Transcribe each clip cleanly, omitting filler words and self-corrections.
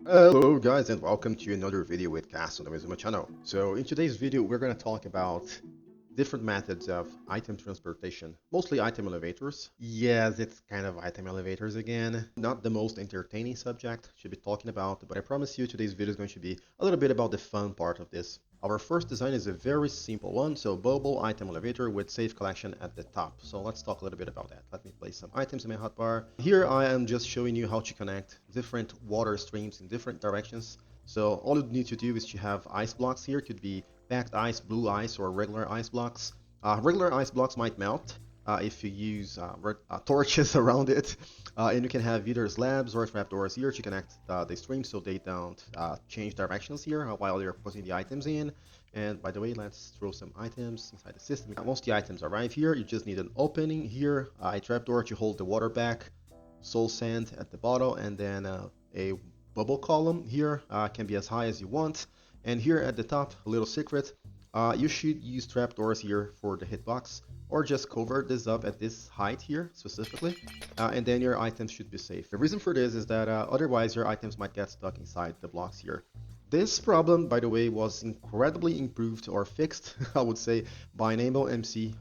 Hello guys and welcome to another video with Cast on the Maizuma channel. So in today's video we're going to talk about different methods of item transportation, mostly item elevators. Yes, it's kind of item elevators again. Not the most entertaining subject to be talking about, but I promise you today's video is going to be a little bit about the fun part of this. Our first design is a very simple one, so bubble item elevator with safe collection at the top. So let's talk a little bit about that. Let me place some items in my hotbar. Here I am just showing you how to connect different water streams in different directions. So all you need to do is to have ice blocks here. Could be packed ice, blue ice, or regular ice blocks. Regular ice blocks might melt if you use torches around it. And you can have either slabs or trapdoors here to connect the streams so they don't change directions here while you're putting the items in. And by the way, let's throw some items inside the system. Once the items arrive here, you just need an opening here, a trapdoor to hold the water back, soul sand at the bottom, and then a bubble column here can be as high as you want. And here at the top, a little secret, you should use trapdoors here for the hitbox, or just cover this up at this height here specifically, and then your items should be safe. The reason for this is that otherwise your items might get stuck inside the blocks here. This problem, by the way, was incredibly improved or fixed, I would say, by Nambo MC,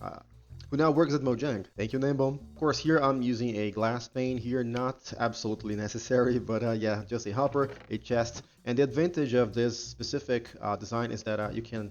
who now works at Mojang. Thank you, Nambo. Of course, here I'm using a glass pane here, not absolutely necessary, but yeah, just a hopper, a chest. And the advantage of this specific design is that you can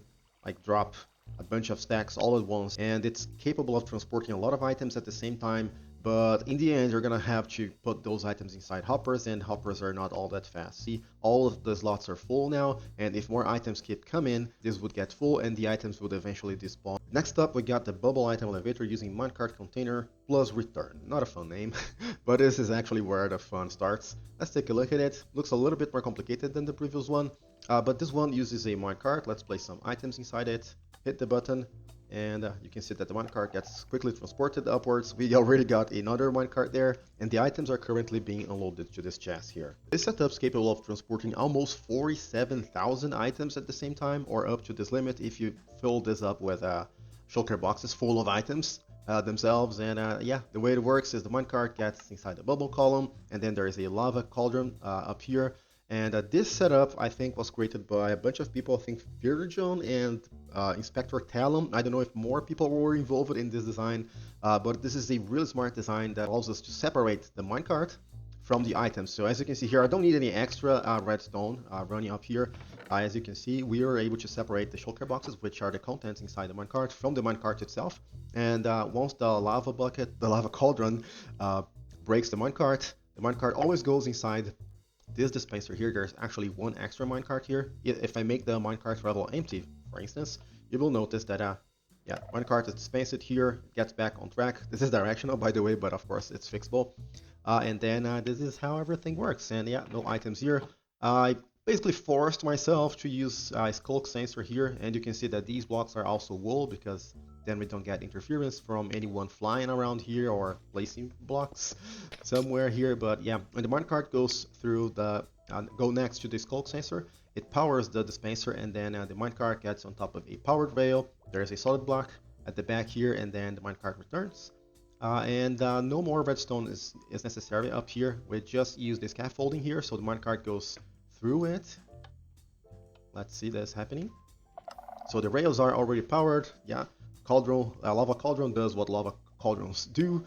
drop a bunch of stacks all at once, and it's capable of transporting a lot of items at the same time. But in the end, you're gonna have to put those items inside hoppers, and hoppers are not all that fast. See, all of the slots are full now, and if more items keep coming, this would get full and the items would eventually despawn. Next up, we got the bubble item elevator using minecart container plus return. Not a fun name, but this is actually where the fun starts. Let's take a look at it. Looks a little bit more complicated than the previous one, but this one uses a minecart. Let's place some items inside it, hit the button, and you can see that the minecart gets quickly transported upwards. We already got another minecart there, and the items are currently being unloaded to this chest here. This setup is capable of transporting almost 47,000 items at the same time, or up to this limit if you fill this up with shulker boxes full of items themselves. And yeah, the way it works is the minecart gets inside the bubble column, and then there is a lava cauldron up here. And this setup, I think, was created by a bunch of people. I think Virgin and Inspector Talon. I don't know if more people were involved in this design, but this is a really smart design that allows us to separate the minecart from the items. So as you can see here, I don't need any extra redstone running up here. As you can see, we are able to separate the shulker boxes, which are the contents inside the minecart, from the minecart itself. And once the lava bucket, the lava cauldron, breaks the minecart always goes inside this dispenser here. There's actually one extra minecart here. If I make the minecart level empty, for instance, you will notice that yeah, minecart is dispensed here, gets back on track. This is directional, by the way, but of course it's fixable. And then this is how everything works. And yeah, no items here. I basically forced myself to use skulk sensor here, and you can see that these blocks are also wool, because then we don't get interference from anyone flying around here or placing blocks somewhere here. But yeah, when the minecart goes through the go next to the skulk sensor, it powers the dispenser, and then the minecart gets on top of a powered rail. There's a solid block at the back here, and then the minecart returns. And no more redstone is necessary up here. We just use the scaffolding here, so the minecart goes through it. Let's see this happening. So the rails are already powered. Yeah, cauldron, lava cauldron does what lava cauldrons do.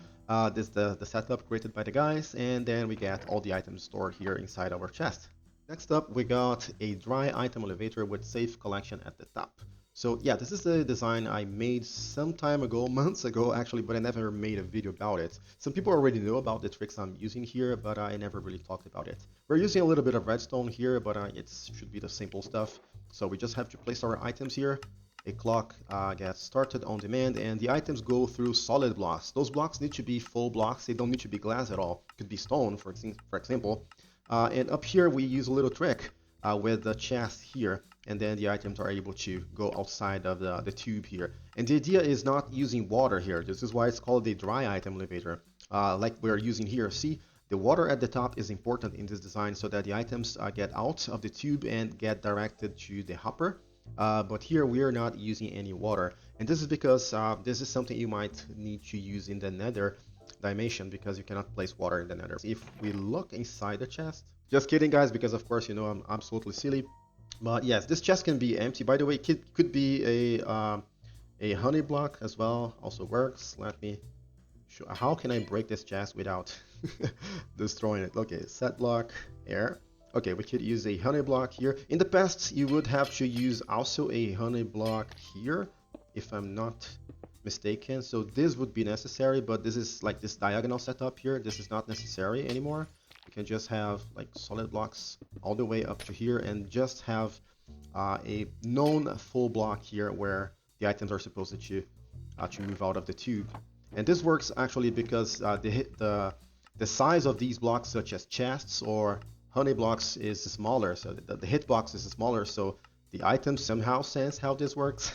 This is the setup created by the guys, and then we get all the items stored here inside our chest. Next up, we got a dry item elevator with safe collection at the top. So yeah, this is the design I made some time ago, months ago actually, but I never made a video about it. Some people already know about the tricks I'm using here, but I never really talked about it. We're using a little bit of redstone here, but it should be the simple stuff. So we just have to place our items here. A clock gets started on demand, and the items go through solid blocks. Those blocks need to be full blocks. They don't need to be glass at all. It could be stone, for example. And up here we use a little trick with the chest here, and then the items are able to go outside of the tube here. And the idea is not using water here. This is why it's called a dry item elevator, like we're using here. See, the water at the top is important in this design so that the items get out of the tube and get directed to the hopper. But here we are not using any water, and this is because this is something you might need to use in the nether dimension, because you cannot place water in the nether. If we look inside the chest, Just kidding, guys, because of course, you know, I'm absolutely silly. But yes, this chest can be empty. By the way, it could be a honey block as well. Also works. Let me show. How can I break this chest without destroying it? Okay, set block, air. Okay, we could use a honey block here. In the past, you would have to use also a honey block here, if I'm not mistaken. So this would be necessary, but this is like this diagonal setup here. This is not necessary anymore. You can just have like solid blocks all the way up to here and just have a known full block here where the items are supposed to move out of the tube. And this works actually because the size of these blocks, such as chests or honey blocks, is smaller. So the hitbox is smaller. So the items somehow sense how this works,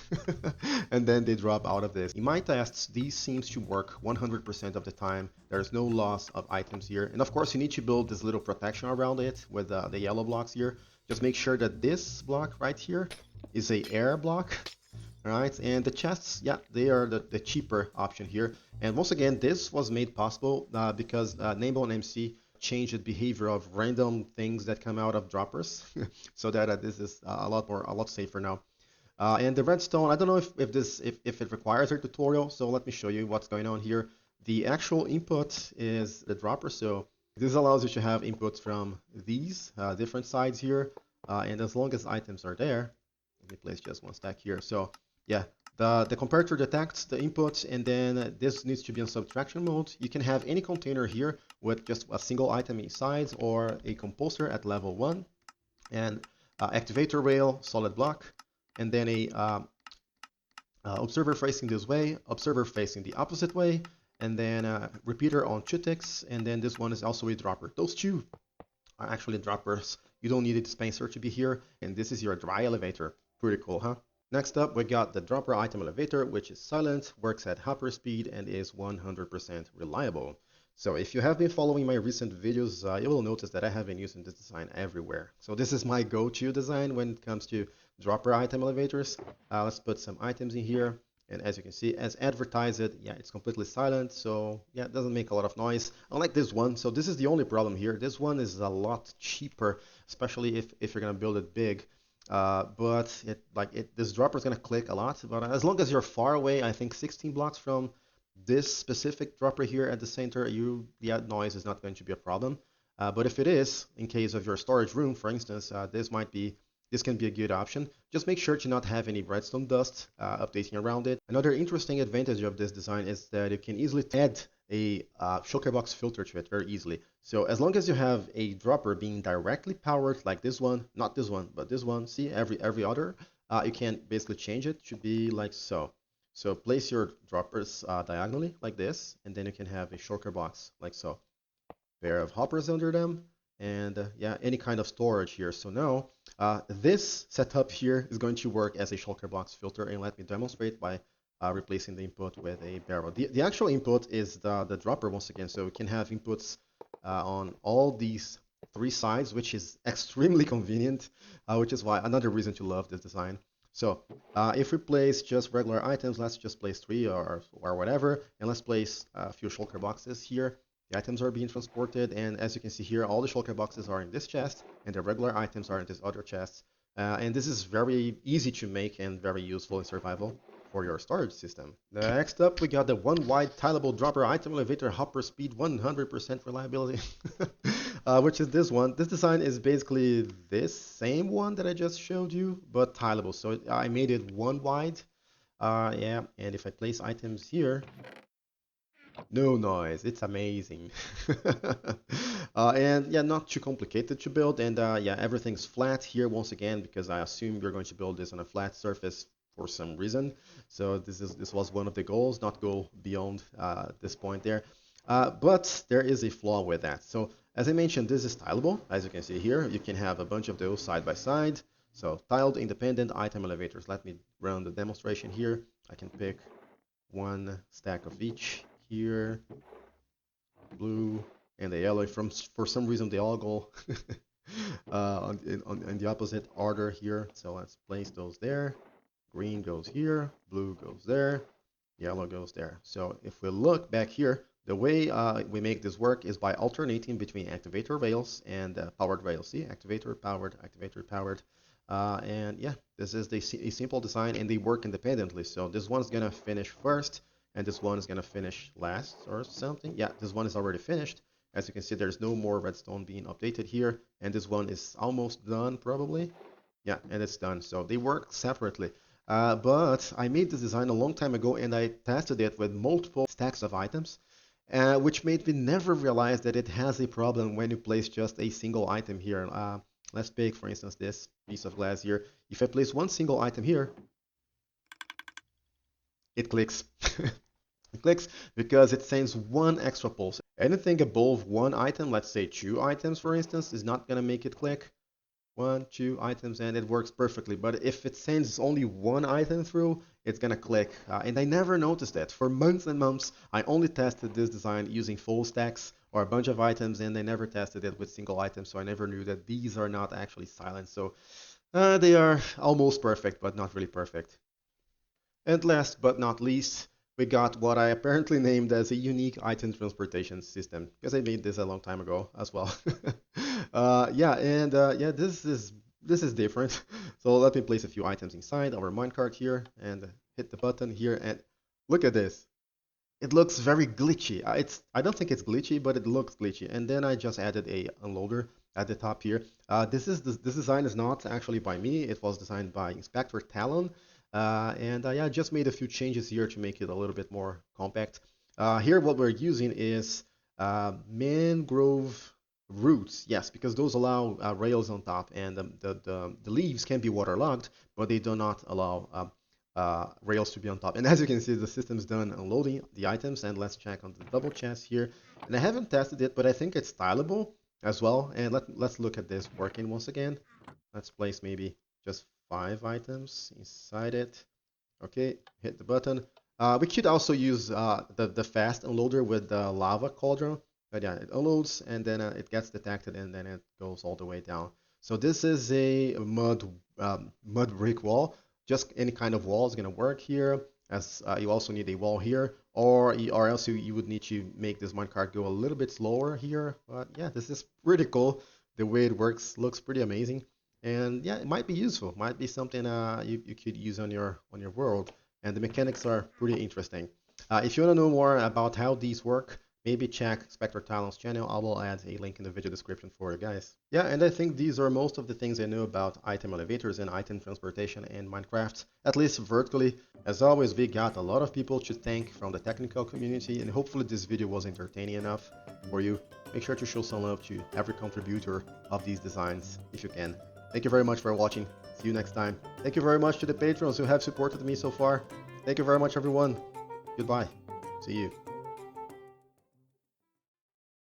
and then they drop out of this. In my tests, these seems to work 100% of the time. There's no loss of items here. And of course, you need to build this little protection around it with the yellow blocks here. Just make sure that this block right here is a air block. Alright, and the chests, yeah, they are the cheaper option here. And once again, this was made possible because Namebone MC changed the behavior of random things that come out of droppers, so that this is a lot safer now. And the redstone, I don't know if it requires a tutorial, so let me show you what's going on here. The actual input is the dropper, so this allows you to have inputs from these different sides here, and as long as items are there, let me place just one stack here. So yeah, the comparator detects the input, and then this needs to be on subtraction mode. You can have any container here with just a single item inside, or a composer at level 1, and activator rail, solid block, and then a observer facing this way, observer facing the opposite way, and then repeater on 2 ticks, and then this one is also a dropper. Those two are actually droppers. You don't need a dispenser to be here, and this is your dry elevator. Pretty cool, huh? Next up, we got the dropper item elevator, which is silent, works at hopper speed, and is 100% reliable. So if you have been following my recent videos, you will notice that I have been using this design everywhere. So this is my go-to design when it comes to dropper item elevators. Let's put some items in here. And as you can see, as advertised, yeah, it's completely silent. So yeah, it doesn't make a lot of noise. Unlike this one. So this is the only problem here. This one is a lot cheaper, especially if you're gonna build it big. But this dropper is gonna click a lot. But as long as you're far away, I think 16 blocks from this specific dropper here at the center, the noise is not going to be a problem. But if it is, in case of your storage room, for instance, this can be a good option. Just make sure to not have any redstone dust updating around it. Another interesting advantage of this design is that you can easily add a Shulker Box Filter to it very easily. So as long as you have a dropper being directly powered, like this one, not this one, but this one, see, every other, you can basically change it to be like so. So place your droppers diagonally like this, and then you can have a shulker box like so. Pair of hoppers under them, and yeah, any kind of storage here. So now this setup here is going to work as a shulker box filter, and let me demonstrate by replacing the input with a barrel. The actual input is the dropper once again, so we can have inputs on all these 3 sides, which is extremely convenient, which is why another reason to love this design. So if we place just regular items, let's just place 3 or whatever, and let's place a few shulker boxes here. The items are being transported, and as you can see here, all the shulker boxes are in this chest, and the regular items are in this other chest. And this is very easy to make and very useful in survival for your storage system. Next up, we got the one wide tileable dropper item elevator hopper speed 100% reliability, which is this one. This design is basically this same one that I just showed you, but tileable. So I made it 1 wide. Yeah, and if I place items here, no noise. It's amazing. And yeah, not too complicated to build. And yeah, everything's flat here once again because I assume you're going to build this on a flat surface for some reason. So this was one of the goals, not go beyond this point there. But there is a flaw with that. So as I mentioned, this is tileable. As you can see here, you can have a bunch of those side by side. So tiled independent item elevators. Let me run the demonstration here. I can pick 1 stack of each here, blue and the yellow. For some reason they all go on the opposite order here. So let's place those there. Green goes here, blue goes there, yellow goes there. So if we look back here, The way we make this work is by alternating between activator rails and powered rails. See, activator, powered. And yeah, this is a simple design, and they work independently. So this one's gonna finish first, and this one is gonna finish last or something. Yeah, this one is already finished. As you can see, there's no more redstone being updated here, and this one is almost done probably. Yeah, and it's done. So they work separately. But I made this design a long time ago, and I tested it with multiple stacks of items, which made me never realize that it has a problem when you place just a single item here. Let's pick, for instance, this piece of glass here. If I place one single item here, it clicks. It clicks because it sends one extra pulse. Anything above one item, let's say 2 items, for instance, is not going to make it click. 1, 2 items, and it works perfectly. But if it sends only one item through, it's gonna click. And I never noticed that. For months and months, I only tested this design using full stacks or a bunch of items, and I never tested it with single items, so I never knew that these are not actually silent. So they are almost perfect, but not really perfect. And last but not least, we got what I apparently named as a unique item transportation system, because I made this a long time ago as well. Yeah, and yeah, this is different. So let me place a few items inside our minecart here, and hit the button here, and look at this. It looks very glitchy. I don't think it's glitchy, but it looks glitchy. And then I just added a unloader at the top here. This design is not actually by me. It was designed by Inspector Talon. And yeah, I just made a few changes here to make it a little bit more compact. Here, what we're using is mangrove roots. Yes, because those allow rails on top, and the leaves can be waterlogged, but they do not allow rails to be on top. And as you can see, the system's done unloading the items. And let's check on the double chest here. And I haven't tested it, but I think it's stylable as well. And let's look at this working once again. Let's place maybe just 5 items inside it. Okay, hit the button. We could also use the fast unloader with the lava cauldron. But yeah, it unloads, and then it gets detected, and then it goes all the way down. So this is a mud brick wall. Just any kind of wall is gonna work here. As you also need a wall here, or else you would need to make this minecart go a little bit slower here. But yeah, this is pretty cool. The way it works looks pretty amazing. And yeah, it might be useful. Might be something you could use on your world. And the mechanics are pretty interesting. If you want to know more about how these work, maybe check Spectre Talon's channel. I will add a link in the video description for you guys. Yeah, and I think these are most of the things I know about item elevators and item transportation in Minecraft, at least vertically. As always, we got a lot of people to thank from the technical community, and hopefully this video was entertaining enough for you. Make sure to show some love to every contributor of these designs if you can. Thank you very much for watching. See you next time. Thank you very much to the patrons who have supported me so far. Thank you very much, everyone. Goodbye. See you.